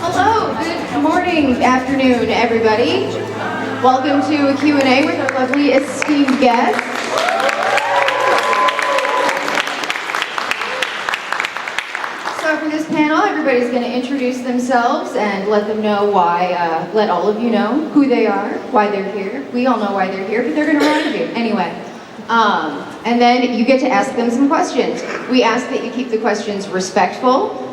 Hello, good morning, afternoon, everybody. Welcome to a Q&A with our lovely esteemed guests. So for this panel, everybody's going to introduce themselves and let them know why, let all of you know who they are, why they're here. We all know why they're here, but they're going to remind you anyway. And then you get to ask them some questions. We ask that you keep the questions respectful.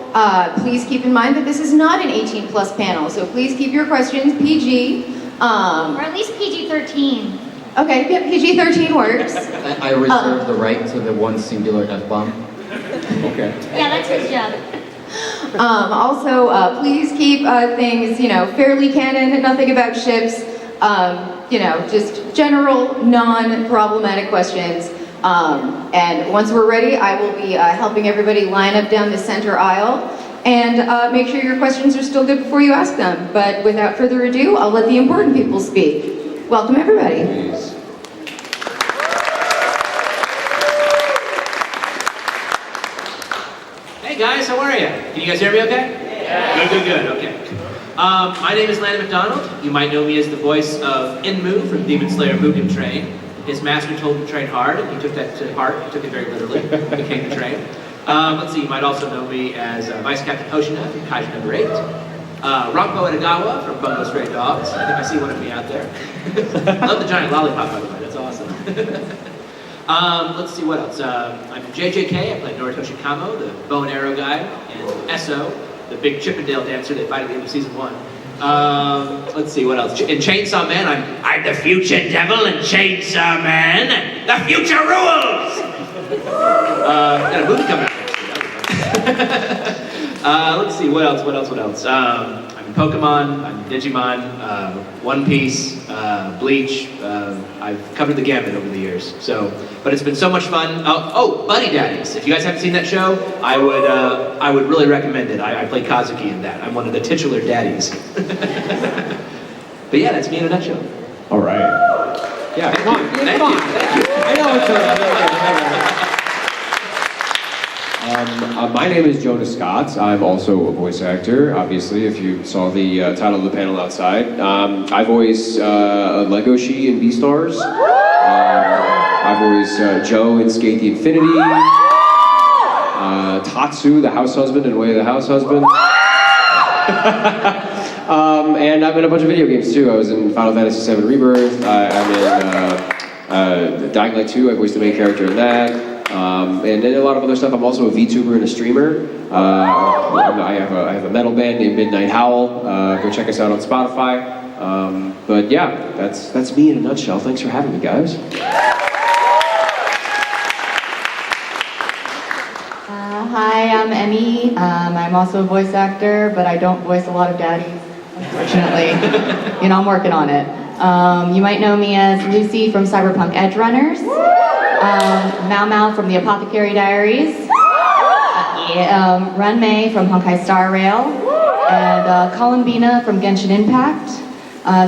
Please keep in mind that this is not an 18+ panel, so please keep your questions PG. Or at least PG-13. Okay, yeah, PG-13 works. I reserve the right to the one singular F-bomb. Okay. Yeah, that's his job. Also, please keep things, fairly canon, nothing about ships, just general, non-problematic questions. And once we're ready, I will be helping everybody line up down the center aisle and make sure your questions are still good before you ask them. But without further ado, I'll let the important people speak. Welcome, everybody. Please. Hey guys, how are you? Can you guys hear me okay? Yeah. Good, okay. My name is Landon McDonald. You might know me as the voice of Enmu from Demon Slayer Mugen Train. His master told him to train hard, and he took that to heart. He took it very literally. Became the train. Let's see, you might also know me as Vice Captain Hoshina from Kaiju number 8. Ranko Edagawa from Bungo Stray Dogs. I think I see one of me out there. I love the giant lollipop, by the way. That's awesome. Let's see what else. I'm JJK. I play Noritoshi Kamo, the bow and arrow guy, and Esso, the big Chippendale dancer they fight at the end of season 1. Let's see what else. In Chainsaw Man, I'm the future devil in Chainsaw Man. The future rules. Got a movie coming out next year. Let's see what else. I'm in Pokemon. I'm in Digimon. One Piece. Bleach. I've covered the gamut over the years. But it's been so much fun. Oh, Buddy Daddies. If you guys haven't seen that show, I would really recommend it. I play Kazuki in that. I'm one of the titular daddies. But yeah, that's me in a nutshell. All right. Yeah, come on. Thank you. I know it's my name is Jonah Scott. I'm also a voice actor, obviously, if you saw the title of the panel outside. I voice Legoshi in Beastars. I voice Joe in Skate the Infinity. Tatsu, the house husband in Way of the House Husband. And I'm in a bunch of video games too. I was in Final Fantasy VII Rebirth. I'm in Dying Light 2. I voiced the main character in that. And then a lot of other stuff. I'm also a VTuber and a streamer. I have a metal band named Midnight Howl. Go check us out on Spotify. But yeah, that's me in a nutshell. Thanks for having me, guys. Hi, I'm Emi. I'm also a voice actor, but I don't voice a lot of daddies, unfortunately. I'm working on it. You might know me as Lucy from Cyberpunk Edge Runners, Mao Mao from the Apothecary Diaries, Run Mei from Honkai Star Rail, and Columbina from Genshin Impact,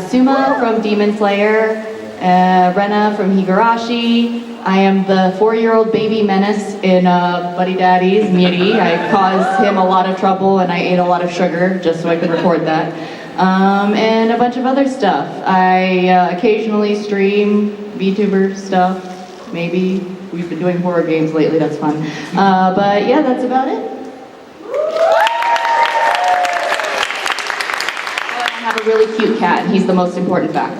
Suma from Demon Slayer, Rena from Higurashi. I am the 4-year-old baby menace in Buddy Daddy's, Miri. I caused him a lot of trouble and I ate a lot of sugar just so I could record that. And a bunch of other stuff. I occasionally stream VTuber stuff, maybe. We've been doing horror games lately, that's fun. But yeah, that's about it. I have a really cute cat, and he's the most important fact.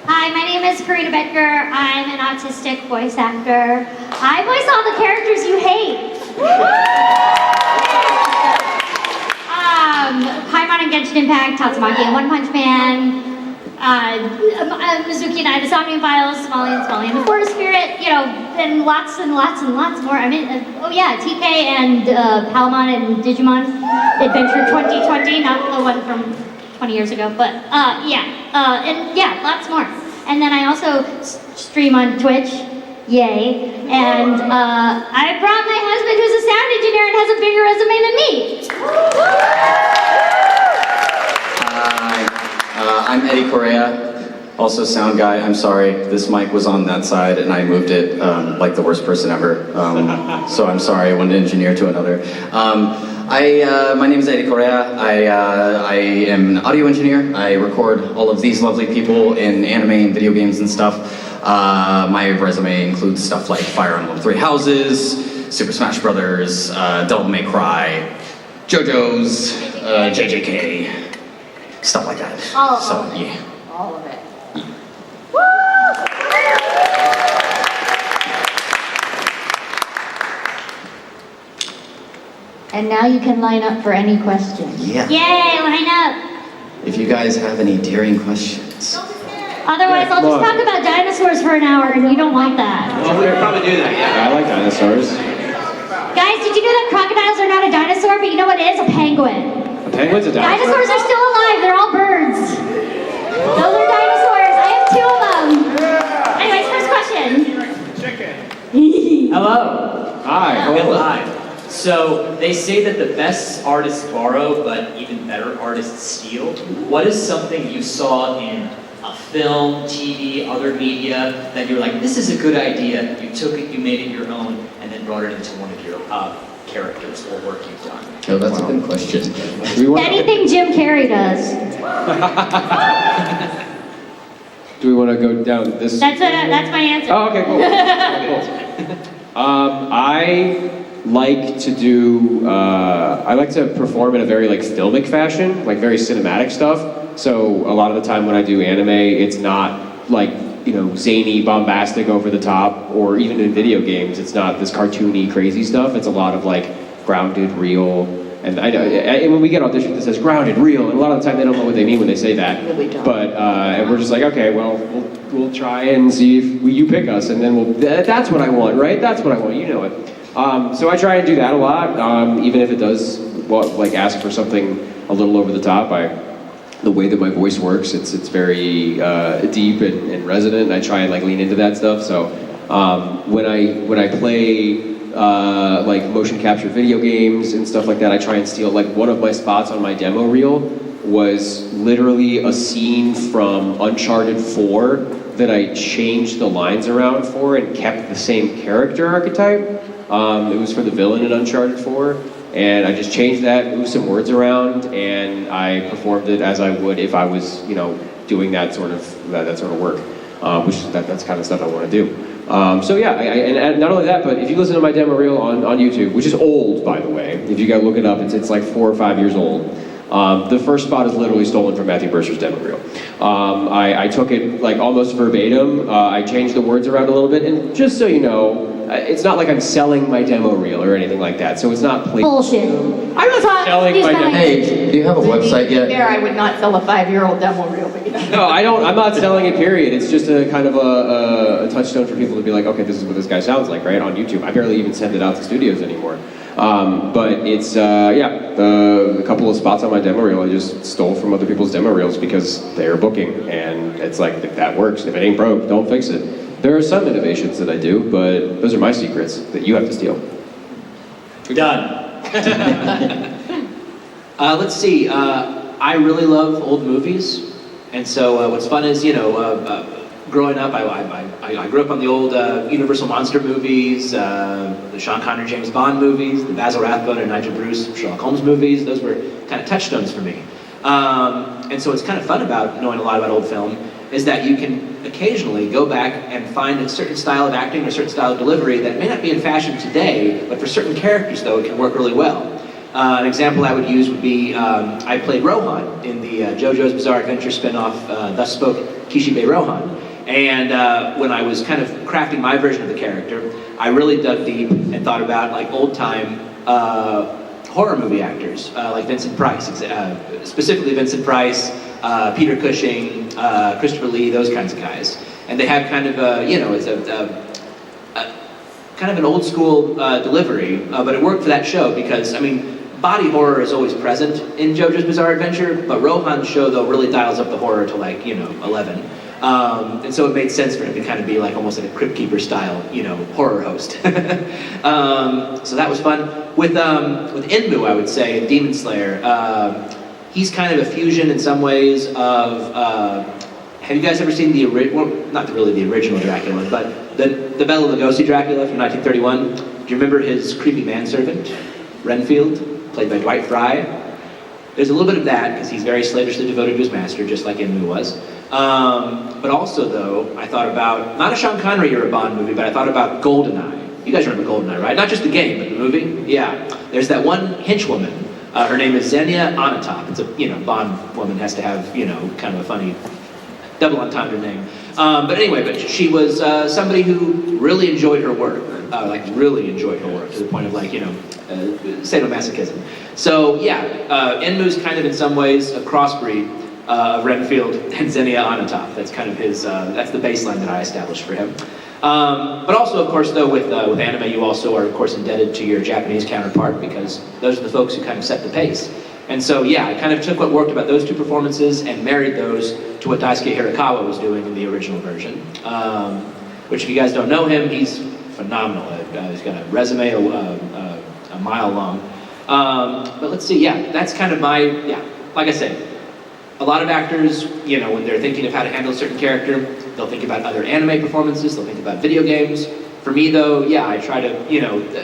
Hi, my name is Corina Boettger. I'm an autistic voice actor. I voice all the characters you hate. Paimon in Genshin Impact, Tatsumaki in One Punch Man, Mizuki and I, the Somnium Files, Smalley and the Forest Spirit, and lots more. I mean, TK and Palamon and Digimon Adventure 2020, not the one from 20 years ago, but lots more. And then I also stream on Twitch, yay, and I brought my husband who's a sound engineer and has a bigger resume than me. Hi, I'm Eddie Correa, also sound guy. I'm sorry, this mic was on that side and I moved it like the worst person ever. So I'm sorry, one engineer to another. My name is Eddie Correa. I am an audio engineer. I record all of these lovely people in anime and video games and stuff. My resume includes stuff like Fire Emblem Three Houses, Super Smash Brothers, Devil May Cry, JoJo's, JJK, stuff like that. All of it. And now you can line up for any questions. Yeah. Yay, line up. If you guys have any daring questions. Otherwise, I'll just talk about dinosaurs for an hour, and you don't want that. Well, we could probably do that, yeah. I like dinosaurs. Guys, did you know that crocodiles are not a dinosaur, but you know what it is? A penguin. A penguin's a dinosaur? Dinosaurs are still alive. They're all birds. Those are dinosaurs. I have 2 of them. Anyways, first question. Hello. Hi. Hello. Hi. So they say that the best artists borrow, but even better artists steal. What is something you saw in a film, TV, other media that you're like, this is a good idea. You took it, you made it your own, and then brought it into one of your characters or work you've done? Oh, that's a good question. Anything Jim Carrey does. Do we want to go down this? That's my answer. Oh, okay, cool. I like to do, I like to perform in a very like filmic fashion, like very cinematic stuff. So a lot of the time when I do anime, it's not like, you know, zany, bombastic, over the top, or even in video games, it's not this cartoony, crazy stuff. It's a lot of like grounded, real, and I know, and when we get auditions that says grounded, real, and a lot of the time they don't know what they mean when they say that. Really don't. But and we're just like, okay, well, we'll try and see if you pick us, and then that's what I want, right? That's what I want, you know it. So I try and do that a lot, even if it does like ask for something a little over the top. The way that my voice works, it's very deep and resonant, and I try and like lean into that stuff. So when I play like motion capture video games and stuff like that, I try and steal. Like one of my spots on my demo reel was literally a scene from Uncharted 4 that I changed the lines around for and kept the same character archetype. It was for the villain in Uncharted 4, and I just changed that, moved some words around, and I performed it as I would if I was, you know, doing that sort of work, that's kind of stuff I want to do. So yeah, and not only that, but if you listen to my demo reel on YouTube, which is old, by the way, if you gotta look it up, it's like 4 or 5 years old. The first spot is literally stolen from Matthew Bercer's demo reel. I took it like almost verbatim. I changed the words around a little bit, and just so you know, it's not like I'm selling my demo reel or anything like that. So it's not Bullshit. I'm not selling my demo. Hey, do you have a website yet? There, I would not sell a 5-year-old demo reel, but you know. No, I don't. I'm not selling it. Period. It's just a kind of a touchstone for people to be like, okay, this is what this guy sounds like, right? On YouTube. I barely even send it out to studios anymore. But it's a couple of spots on my demo reel I just stole from other people's demo reels because they're booking, and it's like, if that works, if it ain't broke, don't fix it. There are some innovations that I do, but those are my secrets that you have to steal. Done. Let's see. I really love old movies, and so what's fun is, you know, growing up, I grew up on the old Universal Monster movies, the Sean Connery James Bond movies, the Basil Rathbone and Nigel Bruce Sherlock Holmes movies. Those were kind of touchstones for me. And so what's kind of fun about knowing a lot about old film is that you can occasionally go back and find a certain style of acting or a certain style of delivery that may not be in fashion today, but for certain characters, though, it can work really well. An example I would use would be, I played Rohan in the JoJo's Bizarre Adventure spinoff, Thus Spoke Kishibe Rohan. And when I was kind of crafting my version of the character, I really dug deep and thought about like old-time horror movie actors, like Vincent Price, specifically Vincent Price, Peter Cushing, Christopher Lee, those kinds of guys. And they have kind of it's kind of an old school delivery, but it worked for that show because, I mean, body horror is always present in JoJo's Bizarre Adventure, but Rohan's show, though, really dials up the horror to like, 11. And so it made sense for him to kind of be like almost like a Crypt Keeper style, horror host. So that was fun. With Enmu, I would say, in Demon Slayer, he's kind of a fusion in some ways of, have you guys ever seen not really the original Dracula, but the Bela Lugosi Dracula from 1931? Do you remember his creepy manservant, Renfield? played by Dwight Fry. There's a little bit of that, because he's very slavishly devoted to his master, just like Enmu was. But also, though, I thought about, not a Sean Connery or a Bond movie, but I thought about GoldenEye. You guys remember GoldenEye, right? Not just the game, but the movie? Yeah. There's that one henchwoman. Her name is Xenia Onatopp. It's a, Bond woman has to have, kind of a funny double entendre name. But anyway, but she was somebody who really enjoyed her work. Really enjoyed her work to the point of sadomasochism. So yeah, Enmu's kind of in some ways a crossbreed of Renfield and Xenia Onatopp. That's kind of his, that's the baseline that I established for him. But also, of course, though, with anime, you also are, of course, indebted to your Japanese counterpart, because those are the folks who kind of set the pace. And so, yeah, I kind of took what worked about those two performances and married those to what Daisuke Hirakawa was doing in the original version. Which, if you guys don't know him, he's phenomenal. He's got a resume a mile long. But let's see, yeah, that's kind of like I said, a lot of actors, when they're thinking of how to handle a certain character, they'll think about other anime performances, they'll think about video games. For me, though, yeah, I try to,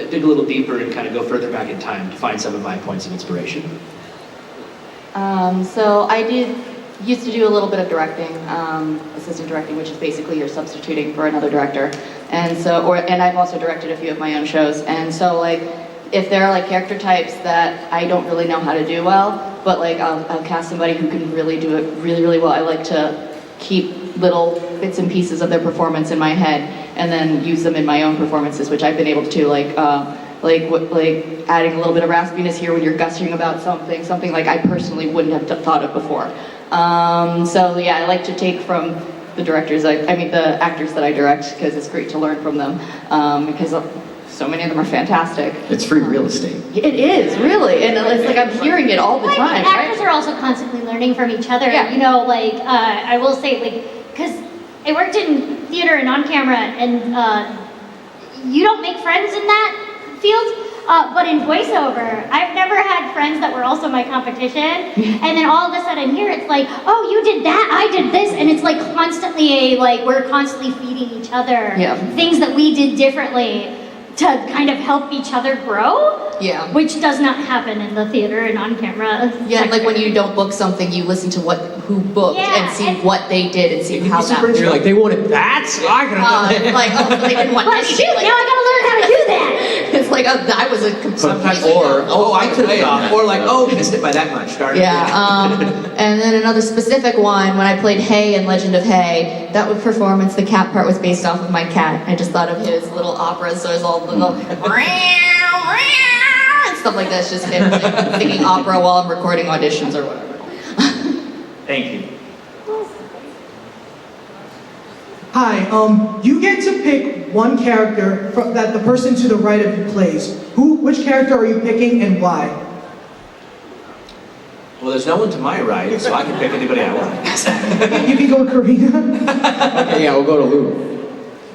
dig a little deeper and kind of go further back in time to find some of my points of inspiration. So I used to do a little bit of directing, assistant directing, which is basically you're substituting for another director. And I've also directed a few of my own shows. And so if there are character types that I don't really know how to do well, but I'll cast somebody who can really do it really, really well. I like to keep little bits and pieces of their performance in my head and then use them in my own performances, which I've been able to do, adding a little bit of raspiness here when you're gushing about something I personally wouldn't have thought of before. So yeah, I like to take from the directors, the actors that I direct, because it's great to learn from them, because so many of them are fantastic. It's free real estate. It is, really, and it's I'm hearing it all the time, actors right? are also constantly learning from each other. Yeah. I will say, because I worked in theater and on camera, and you don't make friends in that field. But in voiceover, I've never had friends that were also my competition, and then all of a sudden here it's oh, you did that, I did this, and it's constantly we're constantly feeding each other things that we did differently to kind of help each other grow. Yeah. Which does not happen in the theater and on camera. Yeah, when you don't book something, you listen to who booked and see what they did and see how that worked. You're they wanted that? So I could have done that. So they didn't want But shoot, now I gotta learn how to do that. It's I was a Sometimes, completely... I could have, or missed it by that much, darn it. Yeah, and then another specific one, when I played Hay in Legend of Hay, that performance, the cat part was based off of my cat. I just thought of his little operas, so it was all little... and stuff like that. It's just him singing opera while I'm recording auditions or whatever. Thank you. Hi, you get to pick one character that the person to the right of you plays. Which character are you picking and why? Well, there's no one to my right, so I can pick anybody I want. You can go Corina. Okay, yeah, we'll go to Lou.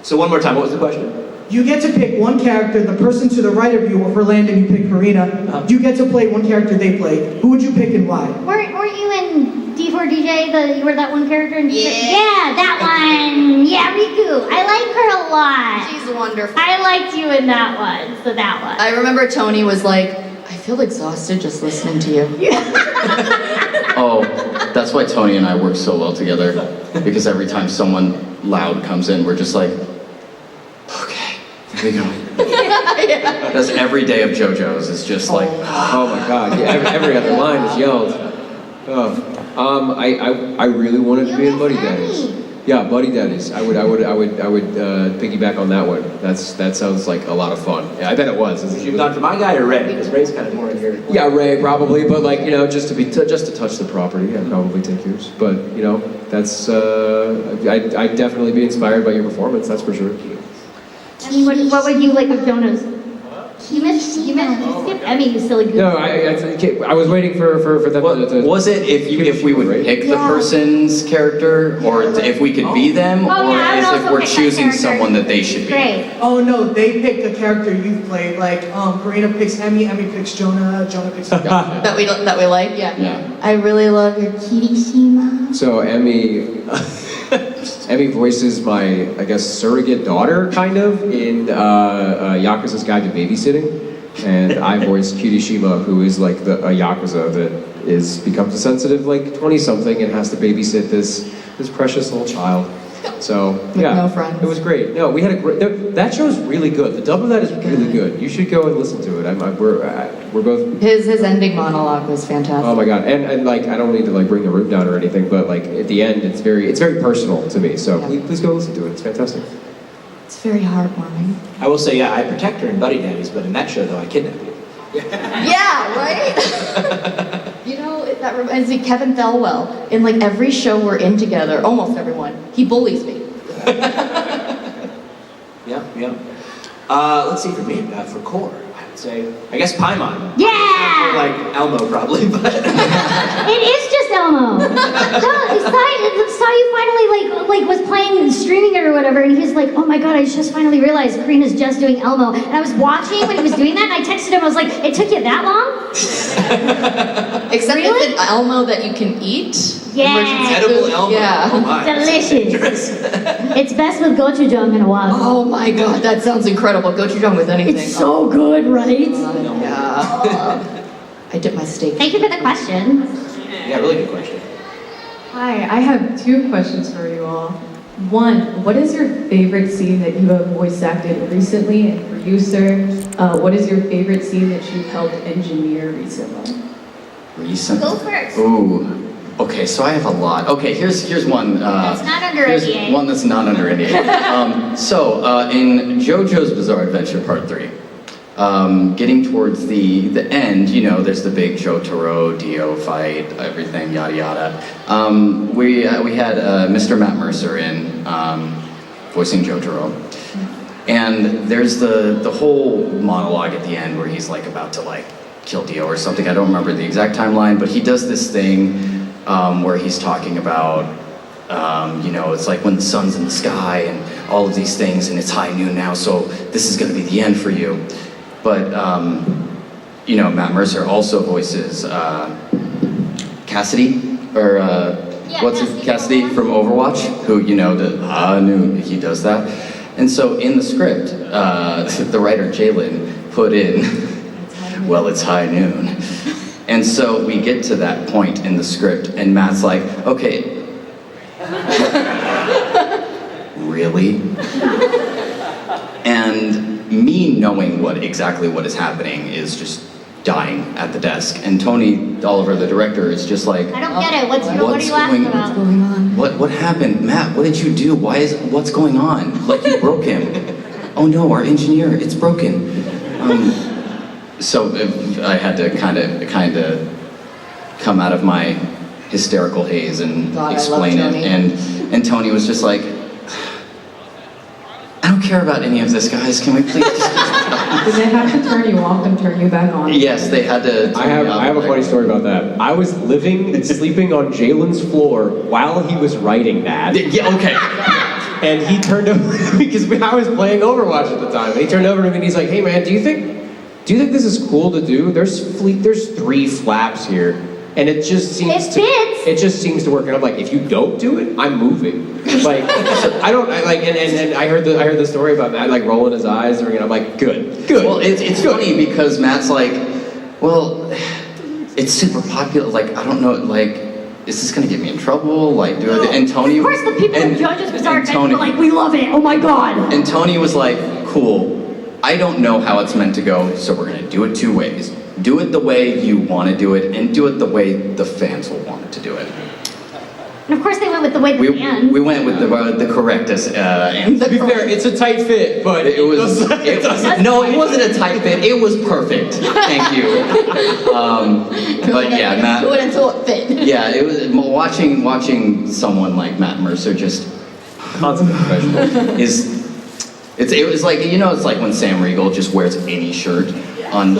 So one more time, what was the question? You get to pick one character, the person to the right of you, or for Landon, you pick Corina. You get to play one character they play. Who would you pick and why? Weren't you in D4DJ? You were that one character in D4? Yeah. Yeah, that one. Yeah, Riku. I like her a lot. She's wonderful. I liked you in that one, so that one. I remember Tony was I feel exhausted just listening to you. Oh, that's why Tony and I work so well together. Because every time someone loud comes in, we're just okay, here we go. That's every day of JoJo's. It's just oh my God, yeah, every other line is yelled. I really wanted to be in Buddy Daddies. Yeah, Buddy Daddies. I would piggyback on that one. That sounds like a lot of fun. Yeah, I bet it was. You've gone for my guy or Ray? Because Ray's kind of more in your... Yeah, Ray probably, but just to touch the property, I'd probably take yours. But that's I'd definitely be inspired by your performance. That's for sure. What would you like of Jonah's? You missed Emi, you silly goose. No, I was waiting for them to... Was it if we would pick the person's character, or if we could be them, or is if we're choosing someone that they should be? Great. Oh no, they pick the character you played. Corina picks Emi, Emi picks Jonah, Jonah picks... that we like? Yeah. I really love your Kirishima. So Emi voices my, I guess, surrogate daughter, kind of, in Yakuza's Guide to Babysitting. And I voice Kirishima, who is like a Yakuza that becomes a sensitive like 20-something and has to babysit this precious little child. So yeah, no friends. it was great. No, we had a great. That show's really good. The dub of that is really good. You should go and listen to it. We're both. His ending monologue was fantastic. Oh my god! And like I don't need to like bring the room down or anything, but like at the end, it's very personal to me. So please go listen to it. It's fantastic. It's very heartwarming. I will say, yeah, I protect her in Buddy Daddies, but in that show, though, I kidnap you. Yeah, right? You know, that reminds me, Kevin Thelwell, in like every show we're in together, almost everyone, he bullies me. Yeah. Let's see, for me, for core, I would say, I guess Paimon. Yeah! Or like Elmo, probably, but... It is just Elmo. No, saw you finally like was playing streaming it or whatever, and he was like, "Oh my god, I just finally realized Corina's just doing Elmo." And I was watching when he was doing that, and I texted him. I was like, "It took you that long?" Except Really? it's an Elmo that you can eat. Yeah. Emergency Edible food. Elmo. Yeah. Oh my. Delicious. It's best with gochujang and a wok. Oh my god, that sounds incredible. Gochujang with anything. It's so good, right? Yeah. I dip my steak. Thank you for the question. Yeah, really good question. Hi, I have 2 questions for you all. One, what is your favorite scene that you have voice acted recently? And for you, sir, what is your favorite scene that you've helped engineer recently? Recent. Go first. Ooh. Okay, so I have a lot. Okay, here's one. That's not under here's NDA. one that's not under NDA. So in JoJo's Bizarre Adventure Part 3, getting towards the end, you know, there's the big Jotaro, Dio fight, everything, yada yada. We had Mr. Matt Mercer in voicing Jotaro. And there's the whole monologue at the end where he's like about to like kill Dio or something. I don't remember the exact timeline, but he does this thing where he's talking about, you know, it's like when the sun's in the sky and all of these things, and it's high noon now, so this is going to be the end for you. But, you know, Matt Mercer also voices Cassidy, or what's it, Cassidy from Overwatch, who, you know, noon, he does that. And so in the script, the writer Jalen put in, well, it's high noon. And so we get to that point in the script, and Matt's like, okay, really? And me knowing exactly what is happening is just dying at the desk. And Tony Oliver, the director, is just like, I don't get it. What are you laughing about? What's going on? what happened? Matt, what did you do? What's going on? Like, you broke him. Oh no, our engineer, it's broken. So I had to kind of come out of my hysterical haze and God, explain I love it. Tony. And Tony was just like, I don't care about any of this, guys. Can we please just... Did they have to turn you off and turn you back on? Yes, they had to. I have a funny story about that. I was living and sleeping on Jalen's floor while he was writing that. Yeah, okay. And he turned over because I was playing Overwatch at the time. And he turned over to me and he's like, "Hey man, do you think this is cool to do? There's 3 flaps here, and it just seems It seems to work." And I'm like, "If you don't do it, I'm moving." Like and I heard the story about Matt like rolling his eyes during it. I'm like, good. Well, it's funny because Matt's like, well, it's super popular. Like, I don't know, like, is this gonna get me in trouble? Like, do it? And Tony. Of course, the people in JoJo's Bizarre Adventure were like, "We love it. Oh my god." And Tony was like, cool. I don't know how it's meant to go, so we're gonna do it 2 ways. Do it the way you want to do it, and do it the way the fans will want it to do it. And of course, they went with the way We the fans. went with the correctest answer. To be fair, it's a tight fit, but It wasn't a tight fit. It was perfect. Thank you. But yeah, Matt. Do it until it fit. Yeah, it was watching someone like Matt Mercer just consummate professional. It was like, you know, it's like when Sam Riegel just wears any shirt on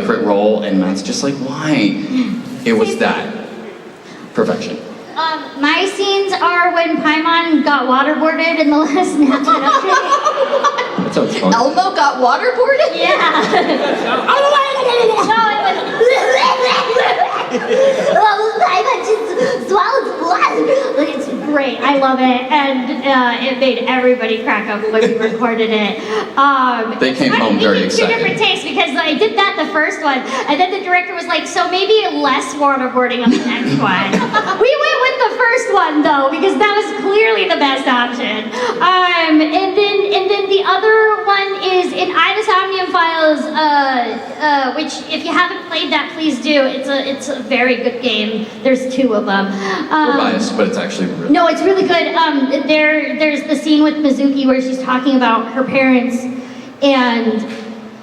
Crit Roll, and Matt's just like, why? It was that perfection. My scenes are when Paimon got waterboarded in the last Snap It Up video. That sounds fun. Elmo got waterboarded? Yeah. No, it was Paimon just swallowed blood. Like, it's great. I love it, and it made everybody crack up when we recorded it. They came home very Two excited. different takes because I did that the first one, and then the director was like, "So maybe less waterboarding on the next one." We went with the first one though because that was clearly the best option. And then the other one is in Ida's Omnium Files, which if you haven't played that, please do. It's a very good game. There's 2 of them. We're biased, but it's actually really No, it's really good. There's the scene with Mizuki where she's talking about her parents and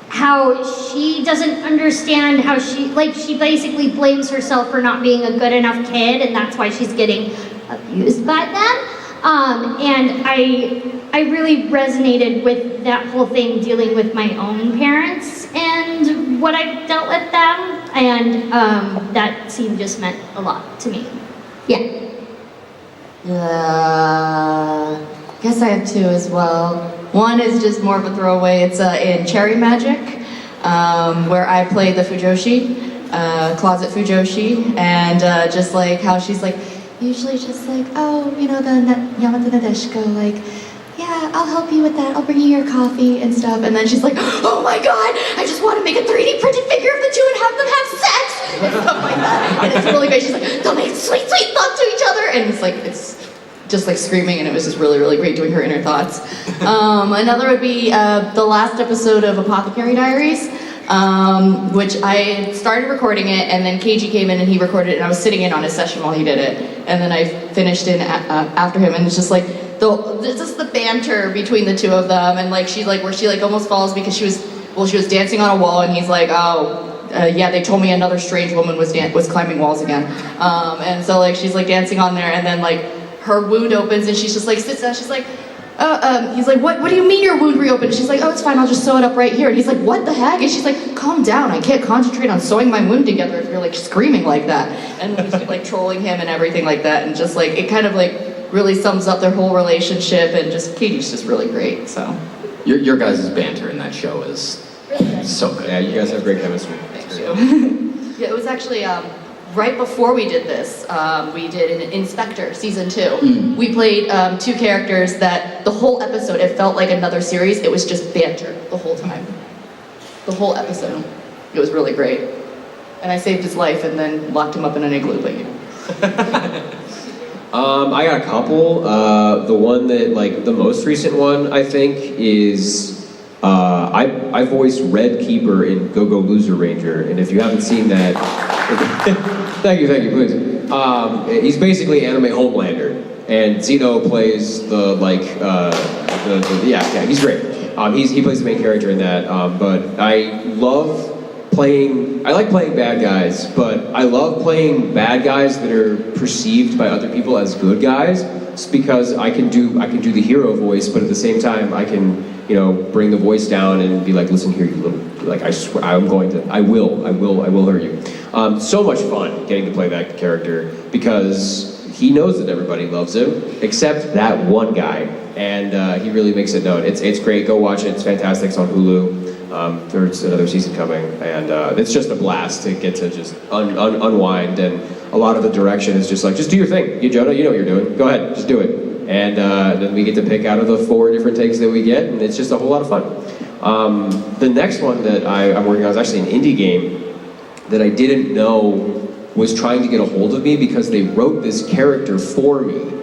how she doesn't understand how she basically blames herself for not being a good enough kid, and that's why she's getting abused by them. And I really resonated with that whole thing, dealing with my own parents and what I've dealt with them, and that scene just meant a lot to me. Yeah. Guess I have 2 as well. One is just more of a throwaway. It's in Cherry Magic, where I play the Fujoshi, closet Fujoshi, and just like how she's like, usually just like, oh, you know, the Yamata Nadeshiko, like, yeah, I'll help you with that. I'll bring you your coffee and stuff. And then she's like, oh my god, I just want to make a 3D printed figure of the 2 and have them have sex! And stuff like that. And it's really great. She's like, they'll make sweet, sweet thoughts to each other. And it's like, it's just like screaming, and it was just really, really great doing her inner thoughts. Another would be the last episode of Apothecary Diaries, which I started recording it, and then KG came in and he recorded it, and I was sitting in on his session while he did it, and then I finished in after him, and it's just like just the banter between the 2 of them, and like she's like where she like almost falls because she was dancing on a wall, and he's like, yeah, they told me another strange woman was climbing walls again, and so like she's like dancing on there, and then like her wound opens, and she's just like sits down, she's like, he's like, what do you mean your wound reopened? She's like, oh, it's fine, I'll just sew it up right here. And he's like, what the heck? And she's like, calm down, I can't concentrate on sewing my wound together if you're like screaming like that. And he's like trolling him and everything like that, and just like, it kind of like really sums up their whole relationship, and just, Katie's just really great, so. your guys' banter in that show is so good. Yeah, you guys have great chemistry. Thank you. Yeah, it was actually, right before we did this, we did an Inspector season 2. We played 2 characters that the whole episode, it felt like another series. It was just banter the whole time. The whole episode. It was really great. And I saved his life and then locked him up in an igloo, but I got a couple. The one that, like, the most recent one, I think, is I voiced Red Keeper in Go Go Loser Ranger, and if you haven't seen that, thank you, please. He's basically anime Homelander, and Zeno plays the he's great. He plays the main character in that, but I like playing bad guys, but I love playing bad guys that are perceived by other people as good guys. It's because I can do the hero voice, but at the same time I can, bring the voice down and be like, listen here, you little, like, I swear, I will hurt you. So much fun getting to play that character because he knows that everybody loves him except that one guy, and he really makes it known. It's great. Go watch it. It's fantastic. It's on Hulu. There's another season coming, and it's just a blast to get to just unwind, and a lot of the direction is just like, just do your thing. You, Jonah, you know what you're doing. Go ahead, just do it. And then we get to pick out of the 4 different takes that we get, and it's just a whole lot of fun. The next one that I'm working on is actually an indie game that I didn't know was trying to get a hold of me because they wrote this character for me.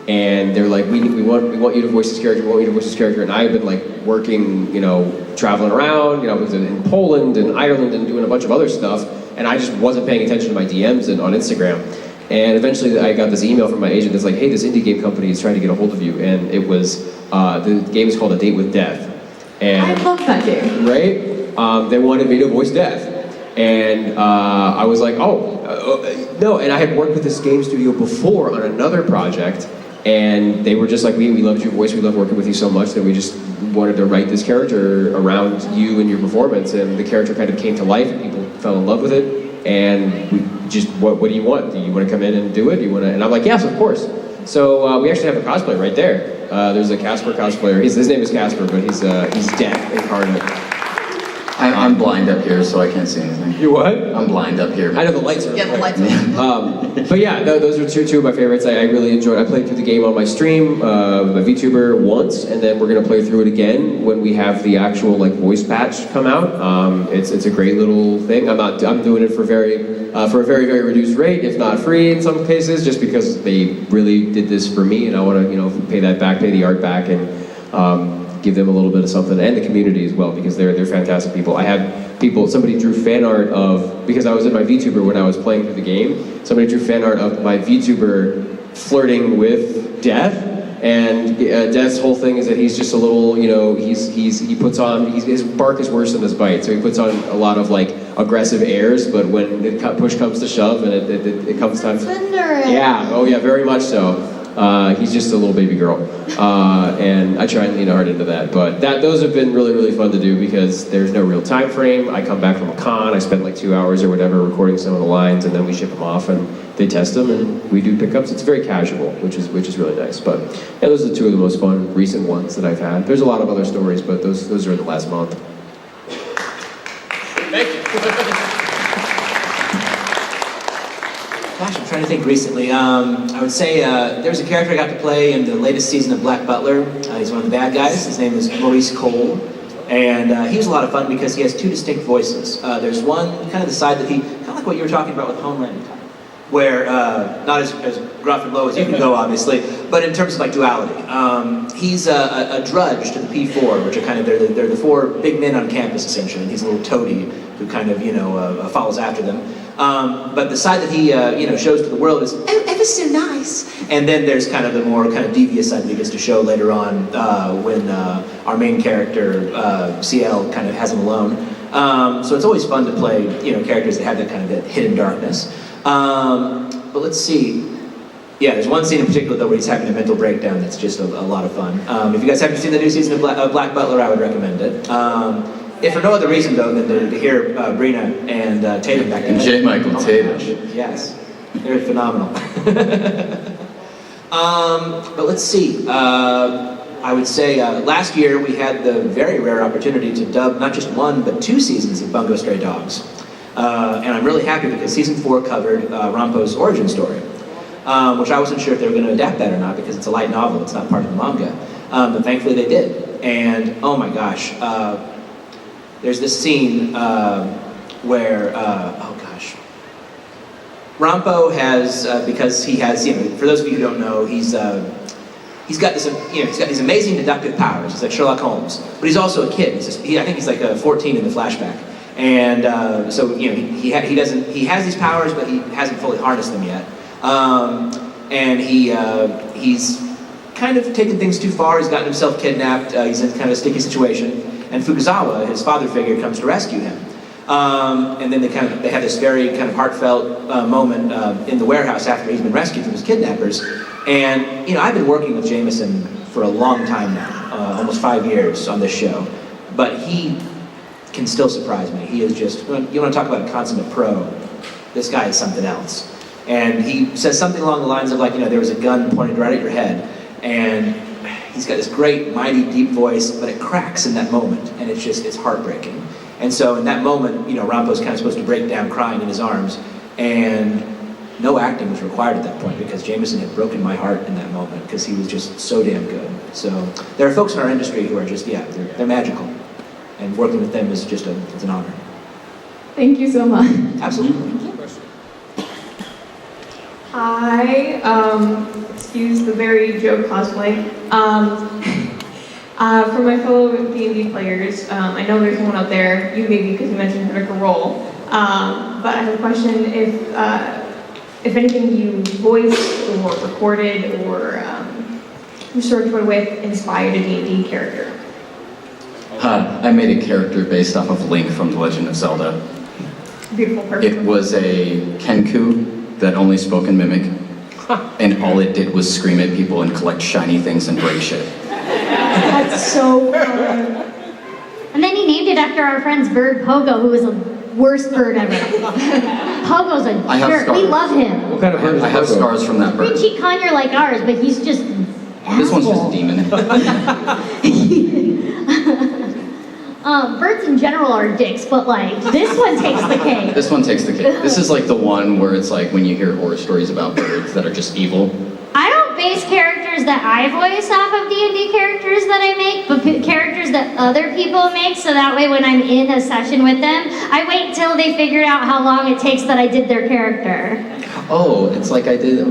And they're like, we want you to voice this character, we want you to voice this character. And I've been like working, traveling around, I was in Poland and Ireland and doing a bunch of other stuff. And I just wasn't paying attention to my DMs and on Instagram. And eventually I got this email from my agent that's like, hey, this indie game company is trying to get a hold of you. And it was, the game is called A Date with Death. And, I love that game. Right? They wanted me to voice Death. And I was like, no. And I had worked with this game studio before on another project. And they were just like, we loved your voice, we love working with you so much that we just wanted to write this character around you and your performance. And the character kind of came to life and people fell in love with it. And we just, what do you want? Do you want to come in and do it? And I'm like, yes, of course. So we actually have a cosplay right there. There's a Casper cosplayer. His name is Casper, but he's Death incarnate. I'm blind up here, so I can't see anything. You what? I'm blind up here. I know the lights are. Yeah, the lights are. But yeah, those are two of my favorites. I really enjoyed. I played through the game on my stream, with my VTuber once, and then we're gonna play through it again when we have the actual like voice patch come out. It's a great little thing. I'm doing it for a very reduced rate, if not free in some cases, just because they really did this for me, and I want to pay that back, pay the art back, and give them a little bit of something, and the community as well, because they're fantastic people. I had people, somebody drew fan art of, because I was in my VTuber when I was playing through the game, somebody drew fan art of my VTuber flirting with Death, and Death's whole thing is that he's just a little, he puts on, his bark is worse than his bite, so he puts on a lot of like aggressive airs, but when push comes to shove and it comes time to... Yeah, oh yeah, very much so. He's just a little baby girl, and I try and lean hard into that. But those have been really fun to do because there's no real time frame. I come back from a con, I spend like 2 hours or whatever recording some of the lines, and then we ship them off and they test them, and we do pickups. It's very casual, which is really nice. But yeah, those are two of the most fun recent ones that I've had. There's a lot of other stories, but those are in the last month. Thank you. Gosh, I'm trying to think recently. I would say there's a character I got to play in the latest season of Black Butler. He's one of the bad guys. His name is Maurice Cole. And he was a lot of fun because he has two distinct voices. There's one, kind of the side that kind of like what you were talking about with Homeland, where not as gruff and low as you can go, obviously, but in terms of like duality. He's a drudge to the P4, which are kind of, they're the four big men on campus, essentially. And he's a little toady who kind of, follows after them. But the side that he, shows to the world is, oh, ever so nice. And then there's kind of the more kind of devious side that he gets to show later on when our main character, CL, kind of has him alone. So it's always fun to play, characters that have that kind of that hidden darkness. But let's see. Yeah, there's one scene in particular, though, where he's having a mental breakdown that's just a lot of fun. If you guys haven't seen the new season of Black Butler, I would recommend it. If for no other reason, though, than to hear Brina and Tatum back in. And J. Michael Tatum. Yes, they're phenomenal. But let's see. I would say last year we had the very rare opportunity to dub not just one, but 2 seasons of Bungo Stray Dogs. And I'm really happy because season 4 covered Rampo's origin story, which I wasn't sure if they were going to adapt that or not because it's a light novel, it's not part of the manga. But thankfully they did. And oh my gosh, there's this scene where, Rampo has, because he has, for those of you who don't know, he's got this, he's got these amazing deductive powers. He's like Sherlock Holmes, but he's also a kid. I think he's like 14 in the flashback, and so he has these powers, but he hasn't fully harnessed them yet. And he's kind of taken things too far. He's gotten himself kidnapped. He's in kind of a sticky situation, and Fukuzawa, his father figure, comes to rescue him. And then they have this very kind of heartfelt moment in the warehouse after he's been rescued from his kidnappers. And I've been working with Jameson for a long time now, almost 5 years on this show, but he can still surprise me. He is just, you want to talk about a consummate pro, this guy is something else. And he says something along the lines of like, there was a gun pointed right at your head, and he's got this great, mighty, deep voice, but it cracks in that moment, and it's heartbreaking. And so in that moment, Rampo's kind of supposed to break down crying in his arms, and no acting was required at that point because Jameson had broken my heart in that moment because he was just so damn good. So there are folks in our industry who are just, they're magical. And working with them is just it's an honor. Thank you so much. Absolutely. Hi, excuse the very joke cosplay. For my fellow D&D players, I know there's one out there, you maybe because you mentioned Critical Role, but I have a question if anything you voiced or recorded or sort of with inspired a D&D character. I made a character based off of Link from The Legend of Zelda. Beautiful, perfect. It was a Kenku that only spoke in Mimic, and all it did was scream at people and collect shiny things and break shit. That's so fun. And then he named it after our friend's bird, Pogo, who is the worst bird ever. Pogo's a jerk. We love him. What kind of bird is I have Pogo? scars from that bird. Richie Conyer like ours, but he's just This one's just a demon. Birds in general are dicks, but like this one takes the cake. This one takes the cake. This is like the one where it's like when you hear horror stories about birds that are just evil. I don't base characters that I voice off of D&D characters that I make, but characters that other people make, so that way when I'm in a session with them, I wait till they figured out how long it takes that I did their character. Oh, it's like I did.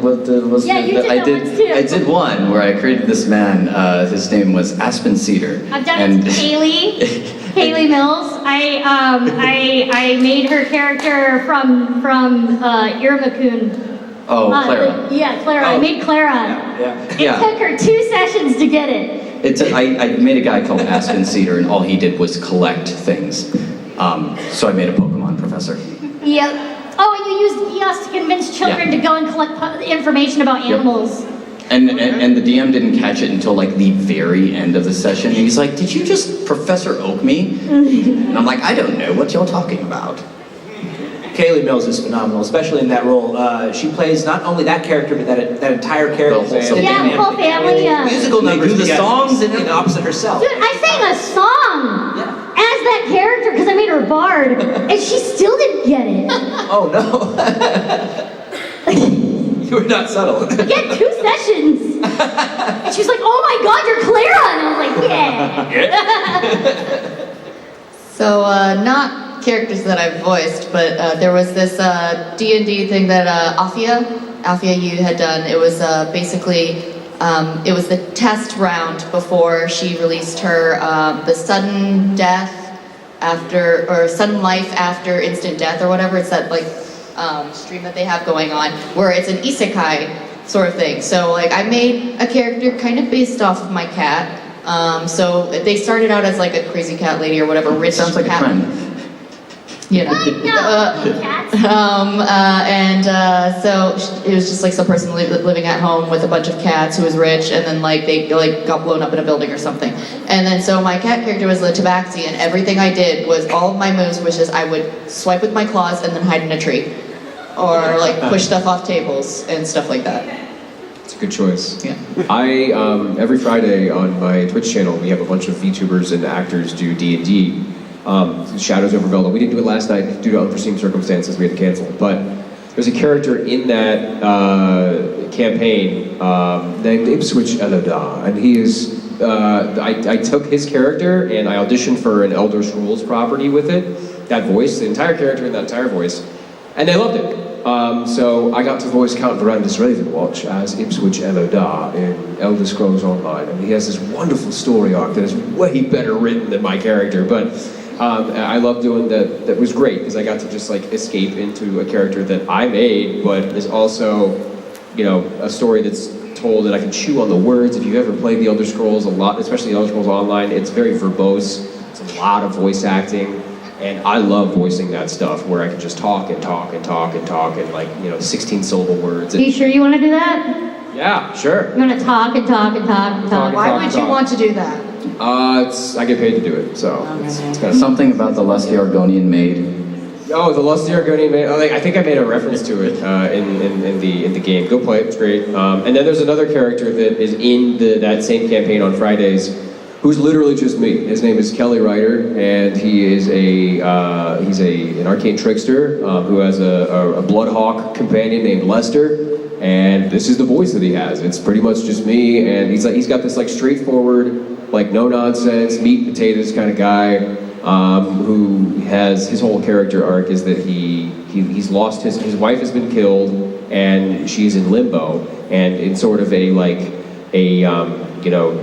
Yeah, you did that once too. I did one where I created this man. His name was Aspen Cedar. I've done it to Haley Mills. I made her character from Irma-kun. Oh, Clara. Clara. I made Clara. Yeah. It took her 2 sessions to get it. I made a guy called Aspen Cedar, and all he did was collect things. So I made a Pokemon professor. Yep. Oh, and you used EOS to convince children to go and collect information about animals. And the DM didn't catch it until like the very end of the session. And he's like, "Did you just Professor Oak me?" And I'm like, "I don't know what you're talking about." Kaylee Mills is phenomenal, especially in that role. She plays not only that character, but that entire character. The whole the whole family. Yeah. Musical numbers, do the songs, and opposite herself. Dude, I sang a song as that character because I made her a bard, and she still didn't get it. Oh no. You were not subtle. Get 2 sessions. And she was like, "Oh my God, you're Clara," and I was like, "Yeah." So, not characters that I've voiced, but there was this D&D thing that Afia, you had done. It was basically, it was the test round before she released her, the sudden death after, or sudden life after instant death or whatever. It's that like stream that they have going on, where it's an isekai sort of thing. So like I made a character kind of based off of my cat. So they started out as like a crazy cat lady or whatever, rich Sounds like cat. a friend. You know. Cats. So it was just like some person living at home with a bunch of cats who was rich, and then like they like got blown up in a building or something. And then so my cat character was the tabaxi, and everything I did was all of my moves was just I would swipe with my claws and then hide in a tree, or like push stuff off tables and stuff like that. It's a good choice. Yeah. I every Friday on my Twitch channel we have a bunch of VTubers and actors do D&D. Shadows over Velda. We didn't do it last night due to unforeseen circumstances. We had to cancel. But there's a character in that campaign named Ipswich Eloda, and he is. I took his character and I auditioned for an Elder Scrolls property with it. That voice, the entire character and that entire voice, and they loved it. So I got to voice Count Verandus Ravenwatch as Ipswich Eloda in Elder Scrolls Online, and he has this wonderful story arc that is way better written than my character, but I love doing that. That was great because I got to just like escape into a character that I made, but is also, you know, a story that's told that I can chew on the words. If you ever played the Elder Scrolls a lot, especially the Elder Scrolls Online, it's very verbose. It's a lot of voice acting. And I love voicing that stuff where I can just talk and talk and talk and talk and like, you know, 16 syllable words. Are you sure you want to do that? Yeah, sure. You want to talk and talk and talk and talk? Why would you want to do that? I get paid to do it, so it's kind of Something about the lusty Argonian maid. Oh, the Lusty Argonian maid. I think I made a reference to it in the game. Go play it; it's great. And then there's another character that is in that same campaign on Fridays, who's literally just me. His name is Kelly Ryder, and he is an arcane trickster who has a Bloodhawk companion named Lester. And this is the voice that he has. It's pretty much just me, and he's got this like straightforward, like no nonsense, meat and potatoes kind of guy, who has his whole character arc is that he's lost his wife has been killed, and she's in limbo, and in sort of a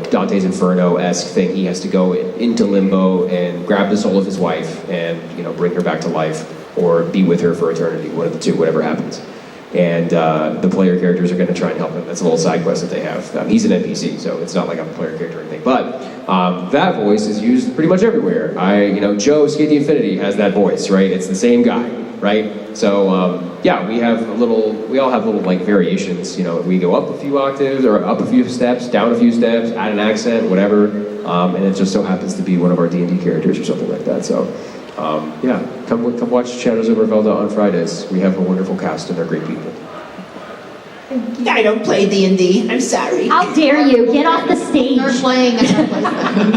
Dante's Inferno-esque thing, he has to go into limbo and grab the soul of his wife and bring her back to life, or be with her for eternity, one of the two, whatever happens. And the player characters are going to try and help him. That's a little side quest that they have. He's an NPC, so it's not like I'm a player character or anything. But that voice is used pretty much everywhere. Joe, Skate the Infinity, has that voice, right? It's the same guy, right? So we all have little like variations. We go up a few octaves, or up a few steps, down a few steps, add an accent, whatever. And it just so happens to be one of our D&D characters or something like that. So. Come watch Shadows over Velda on Fridays. We have a wonderful cast and they're great people. I don't play D&D. I'm sorry. How dare you? Get off the stage. Start playing and start playing.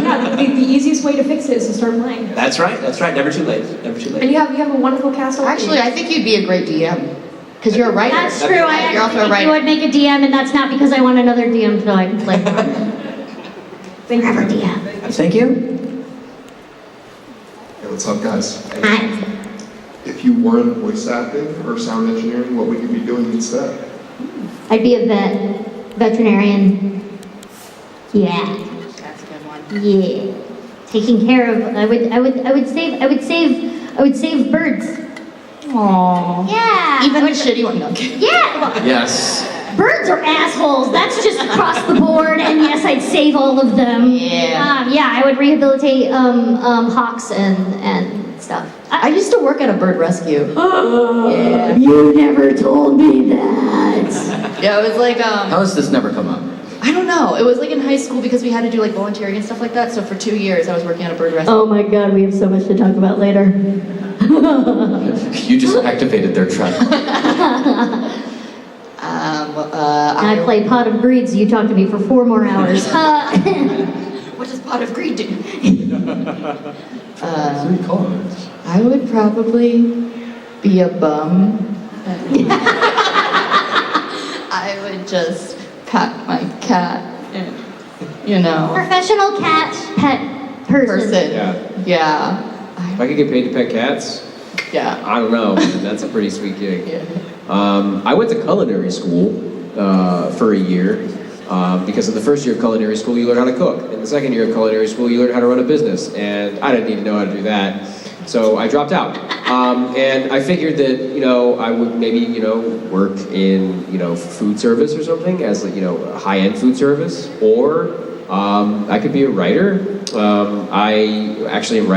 Yeah, the easiest way to fix it is to start playing. That's right. Never too late. Never too And late. you have a wonderful cast. Actually, I think you'd be a great DM. Because you're a writer. That's true. I You're also actually a think you writer. would make a DM, and that's not because I want another DM so I can play. Thank you. Forever DM. Thank you. Hey, what's up, guys? Hi. If you weren't voice acting or sound engineering, what would you be doing instead? I'd be a veterinarian. Yeah. That's a good one. Yeah. Taking care of. I would save birds. Aww. Yeah. Even shitty one. No. Yeah. Well, Yes. birds are assholes. That's just across the board. And yes, I'd save all of them. Yeah. Yeah. I would rehabilitate hawks and stuff. I used to work at a bird rescue. Yeah. You never told me that. Yeah, it was like, How has this never come up? I don't know. It was like in high school because we had to do like volunteering and stuff like that. So for 2 years I was working at a bird rescue. Oh my God, we have so much to talk about later. You just activated their trap. I play Pot of Greed, so you talk to me for 4 more hours. What does Pot of Greed do? I would probably be a bum. I would just pat my cat and, Professional cat pet person. Yeah. Yeah. If I could get paid to pet cats, Yeah. I don't know. That's a pretty sweet gig. Yeah. I went to culinary school for a year because in the first year of culinary school you learn how to cook. In the second year of culinary school you learn how to run a business, and I didn't even know how to do that, so I dropped out. And I figured that I would maybe work in food service or something as high-end food service, or I could be a writer. I actually am